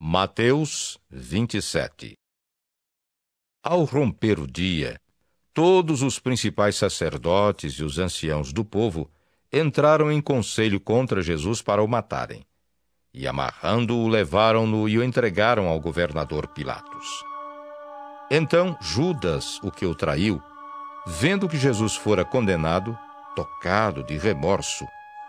Mateus 27. Ao romper o dia, todos os principais sacerdotes e os anciãos do povo entraram em conselho contra Jesus para o matarem. E amarrando-o, levaram-no e o entregaram ao governador Pilatos. Então Judas, o que o traiu, vendo que Jesus fora condenado, tocado de remorso,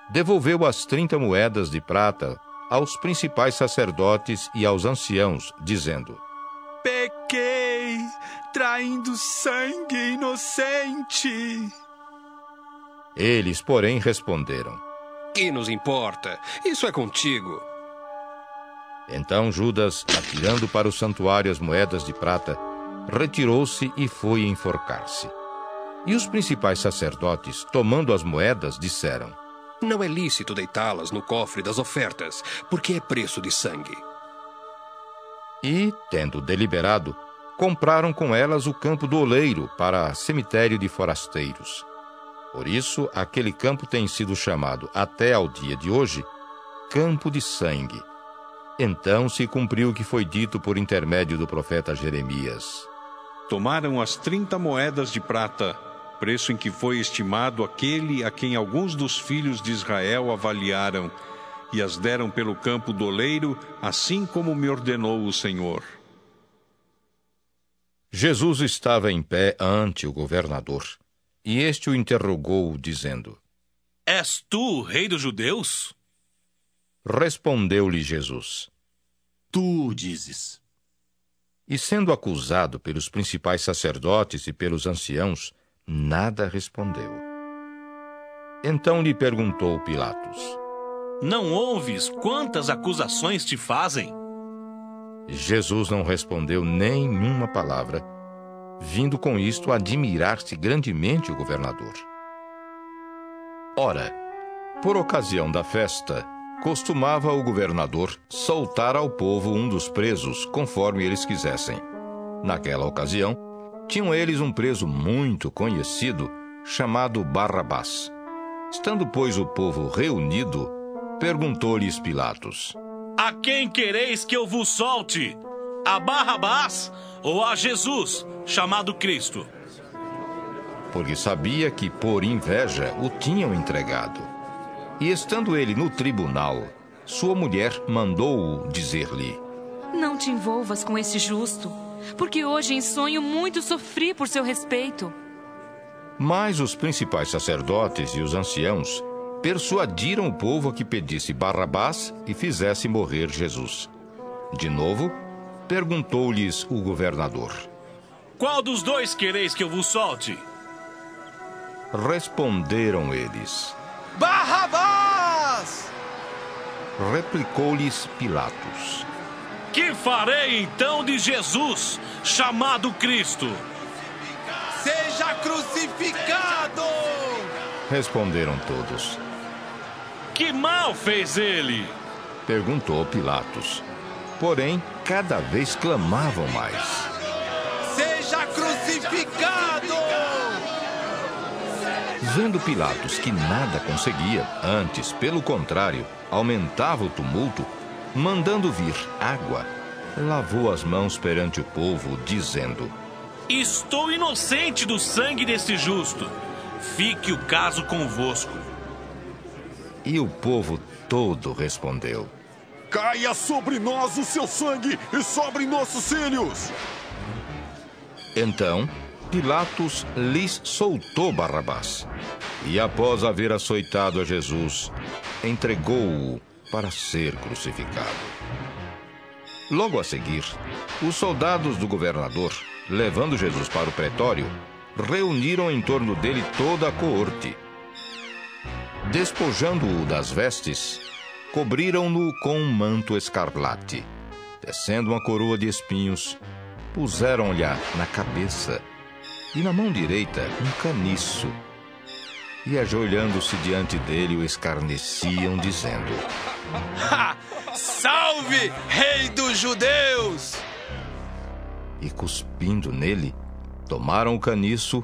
devolveu as 30 moedas de prata aos principais sacerdotes e aos anciãos, dizendo: Pequei, traindo sangue inocente. Eles, porém, responderam: Que nos importa? Isso é contigo. Então Judas, atirando para o santuário as moedas de prata, retirou-se e foi enforcar-se. E os principais sacerdotes, tomando as moedas, disseram: Não é lícito deitá-las no cofre das ofertas, porque é preço de sangue. E, tendo deliberado, compraram com elas o campo do oleiro para cemitério de forasteiros. Por isso, aquele campo tem sido chamado, até ao dia de hoje, Campo de Sangue. Então se cumpriu o que foi dito por intermédio do profeta Jeremias. Tomaram as 30 moedas de prata, preço em que foi estimado aquele a quem alguns dos filhos de Israel avaliaram, e as deram pelo campo do oleiro, assim como me ordenou o Senhor. Jesus estava em pé ante o governador, e este o interrogou, dizendo: És tu o rei dos judeus? Respondeu-lhe Jesus: Tu dizes. E sendo acusado pelos principais sacerdotes e pelos anciãos, nada respondeu. Então lhe perguntou Pilatos: Não ouves quantas acusações te fazem? Jesus não respondeu nenhuma palavra, vindo com isto admirar-se grandemente o governador. Ora, por ocasião da festa, costumava o governador soltar ao povo um dos presos, conforme eles quisessem. Naquela ocasião, tinham eles um preso muito conhecido, chamado Barrabás. Estando, pois, o povo reunido, perguntou-lhes Pilatos: A quem quereis que eu vos solte? A Barrabás ou a Jesus, chamado Cristo? Porque sabia que, por inveja, o tinham entregado. E estando ele no tribunal, sua mulher mandou-o dizer-lhe: Não te envolvas com este justo, porque hoje em sonho muito sofri por seu respeito. Mas os principais sacerdotes e os anciãos persuadiram o povo a que pedisse Barrabás e fizesse morrer Jesus. De novo, perguntou-lhes o governador: Qual dos dois quereis que eu vos solte? Responderam eles: Barrabás! Replicou-lhes Pilatos: Que farei então de Jesus, chamado Cristo? Seja crucificado! Responderam todos. Que mal fez ele? Perguntou Pilatos. Porém, cada vez clamavam mais: Seja crucificado! Vendo Pilatos que nada conseguia, antes, pelo contrário, aumentava o tumulto, mandando vir água, lavou as mãos perante o povo, dizendo: Estou inocente do sangue desse justo. Fique o caso convosco. E o povo todo respondeu: Caia sobre nós o seu sangue e sobre nossos filhos! Então Pilatos lhes soltou Barrabás, e após haver açoitado a Jesus, entregou-o para ser crucificado. Logo a seguir, os soldados do governador, levando Jesus para o pretório, reuniram em torno dele toda a coorte. Despojando-o das vestes, cobriram-no com um manto escarlate. Tecendo uma coroa de espinhos, puseram-lhe na cabeça e na mão direita um caniço. E ajoelhando-se diante dele, o escarneciam, dizendo: Salve, rei dos judeus! E cuspindo nele, tomaram o caniço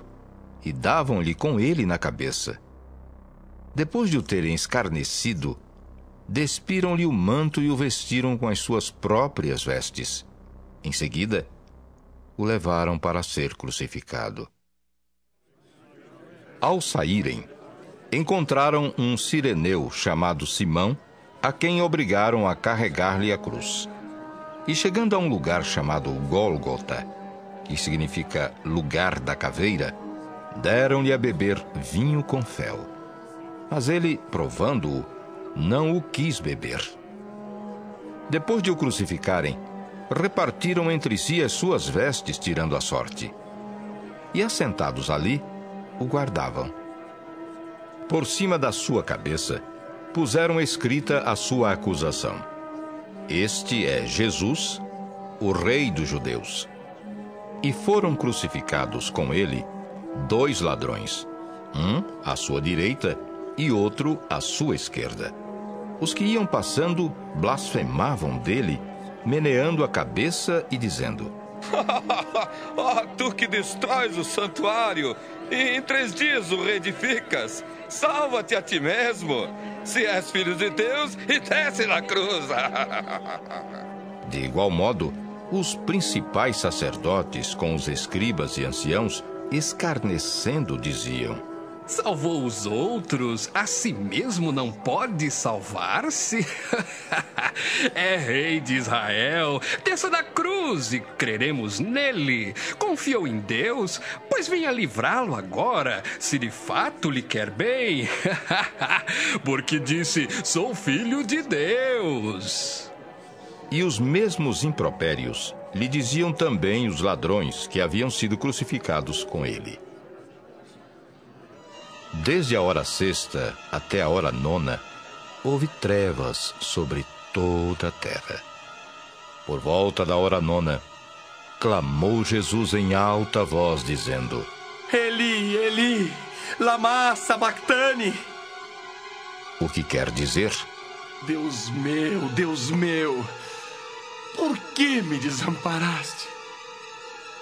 e davam-lhe com ele na cabeça. Depois de o terem escarnecido, despiram-lhe o manto e o vestiram com as suas próprias vestes. Em seguida, o levaram para ser crucificado. Ao saírem, encontraram um cireneu chamado Simão, a quem obrigaram a carregar-lhe a cruz. E chegando a um lugar chamado Gólgota, que significa lugar da caveira, deram-lhe a beber vinho com fel. Mas ele, provando-o, não o quis beber. Depois de o crucificarem, repartiram entre si as suas vestes, tirando a sorte. E assentados ali, o guardavam. Por cima da sua cabeça, puseram escrita a sua acusação: Este é Jesus, o Rei dos Judeus. E foram crucificados com ele 2 ladrões, um à sua direita e outro à sua esquerda. Os que iam passando blasfemavam dele, meneando a cabeça e dizendo: Tu que destróis o santuário e em 3 dias o reedificas, salva-te a ti mesmo, se és filho de Deus, e desce na cruz. De igual modo, os principais sacerdotes com os escribas e anciãos, escarnecendo, diziam: Salvou os outros, a si mesmo não pode salvar-se? É rei de Israel, desça da cruz e creremos nele. Confiou em Deus, pois venha livrá-lo agora, se de fato lhe quer bem. Porque disse, sou filho de Deus. E os mesmos impropérios lhe diziam também os ladrões que haviam sido crucificados com ele. Desde a hora 6ª até a hora 9ª, houve trevas sobre toda a terra. Por volta da hora 9ª, clamou Jesus em alta voz, dizendo: Eli, Eli, lama sabachthani. O que quer dizer: Deus meu, por que me desamparaste?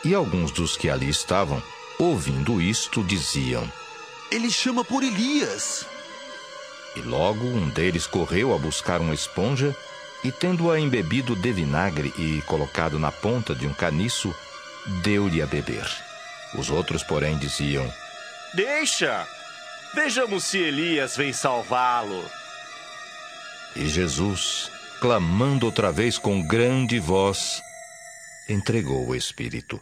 E alguns dos que ali estavam, ouvindo isto, diziam: Ele chama por Elias. E logo um deles correu a buscar uma esponja e, tendo-a embebido de vinagre e colocado na ponta de um caniço, deu-lhe a beber. Os outros, porém, diziam: Deixa! Vejamos se Elias vem salvá-lo. E Jesus, clamando outra vez com grande voz, entregou o Espírito.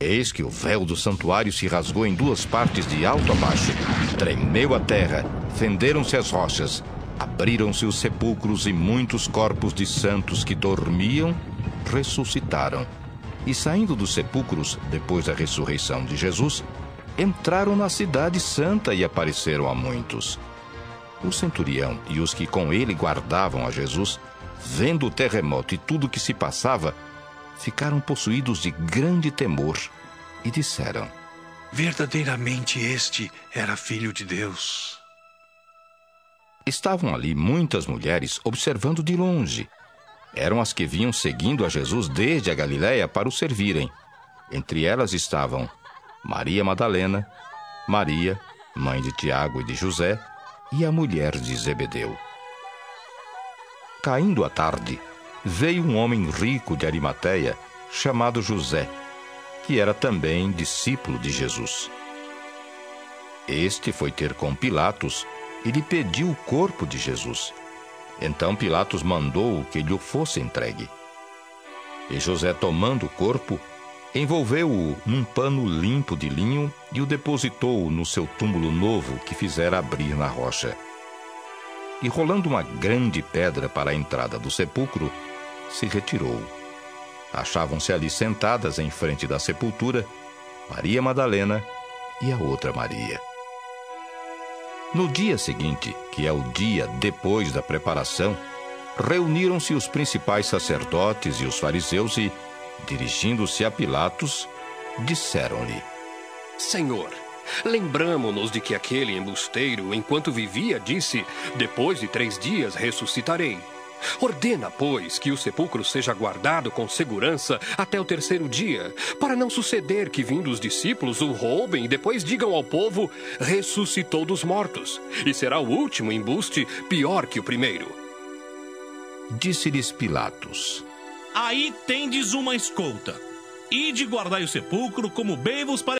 Eis que o véu do santuário se rasgou em 2 partes de alto a baixo. Tremeu a terra, fenderam-se as rochas, abriram-se os sepulcros e muitos corpos de santos que dormiam ressuscitaram. E saindo dos sepulcros, depois da ressurreição de Jesus, entraram na cidade santa e apareceram a muitos. O centurião e os que com ele guardavam a Jesus, vendo o terremoto e tudo o que se passava, ficaram possuídos de grande temor e disseram: Verdadeiramente este era filho de Deus. Estavam ali muitas mulheres observando de longe. Eram as que vinham seguindo a Jesus desde a Galiléia para o servirem. Entre elas estavam Maria Madalena, Maria, mãe de Tiago e de José, e a mulher de Zebedeu. Caindo a tarde, veio um homem rico de Arimateia, chamado José, que era também discípulo de Jesus. Este foi ter com Pilatos e lhe pediu o corpo de Jesus. Então Pilatos mandou que lhe fosse entregue. E José, tomando o corpo, envolveu-o num pano limpo de linho e o depositou no seu túmulo novo que fizera abrir na rocha. E rolando uma grande pedra para a entrada do sepulcro, se retirou. Achavam-se ali sentadas em frente da sepultura Maria Madalena e a outra Maria. No dia seguinte, que é o dia depois da preparação, reuniram-se os principais sacerdotes e os fariseus e, dirigindo-se a Pilatos, disseram-lhe: Senhor, lembramo-nos de que aquele embusteiro, enquanto vivia, disse, depois de 3 dias ressuscitarei. Ordena, pois, que o sepulcro seja guardado com segurança até o 3º dia, para não suceder que, vindo os discípulos, o roubem e depois digam ao povo: ressuscitou dos mortos, e será o último embuste pior que o primeiro. Disse-lhes Pilatos: Aí tendes uma escolta. Ide guardai o sepulcro como bem vos parecer.